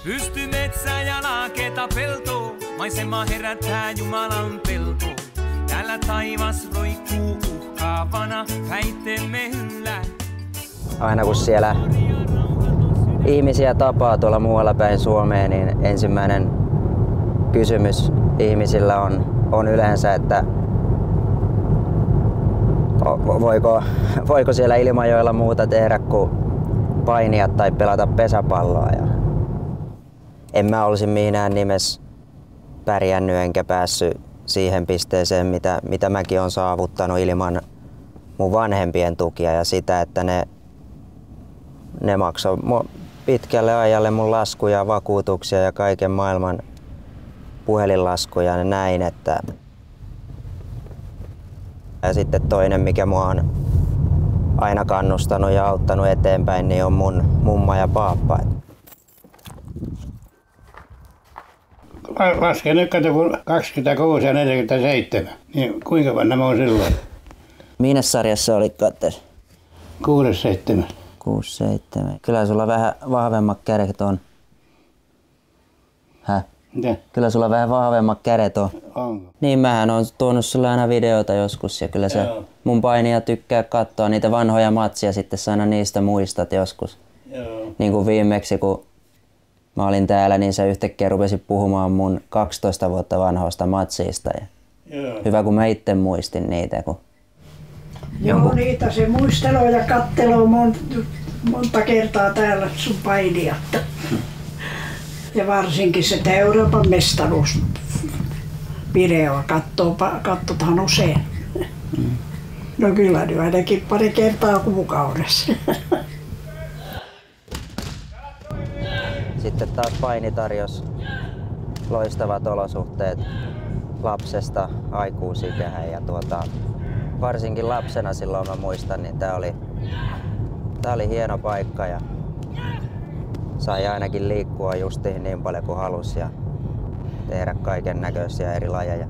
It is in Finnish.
Pysty metsä ja laaketa peltoon, maisema herättää Jumalan pelkoon. Täällä taivas roikkuu uhkaavana, päittemme yllä. Aina kun siellä ihmisiä tapaa tuolla muualla päin Suomeen, niin ensimmäinen kysymys ihmisillä on yleensä, että voiko siellä Ilmajoella muuta tehdä kuin painia tai pelata pesäpalloa. Ja en mä olisi minään nimessä pärjännyt enkä päässyt siihen pisteeseen, mitä mäkin olen saavuttanut ilman mun vanhempien tukia ja sitä, että ne maksoi pitkälle ajalle mun laskuja, vakuutuksia ja kaiken maailman puhelinlaskuja ja näin. Ja sitten toinen, mikä mua on aina kannustanut ja auttanut eteenpäin, niin on mun mumma ja paappa. Lasken nyt kun 26 ja 47, niin kuinka vanha mä oon silloin? Minne sarjassa olit kattes? 6-7. 6-7. Kyllä sulla vähän vahvemmat kädet on. Häh? Mitä? Kyllä sulla vähän vahvemmat kädet on. Onko? Niin, mähän on tuonut sulle aina videoita joskus ja kyllä se mun painija tykkää katsoa niitä vanhoja matsia, sitten sä aina niistä muistat joskus. Joo. Niin kuin viimeksi kun mä olin täällä, niin sä yhtäkkiä rupesit puhumaan mun 12 vuotta vanhoista matsista. Ja Joo. hyvä kun mä itse muistin niitä. Joo, niitä se muisteloo ja katteloo monta kertaa täällä sun painijatta. Ja varsinkin se Euroopan mestaruusvideoa katsotaan usein. No kyllä nyt ainakin pari kertaa kuukaudessa. Sitten taas paini tarjosi loistavat olosuhteet lapsesta aikuisikään ja varsinkin lapsena silloin mä muistan, niin tää oli hieno paikka ja sai ainakin liikkua justiin niin paljon kuin halusi ja tehdä kaiken näköisiä eri lajeja.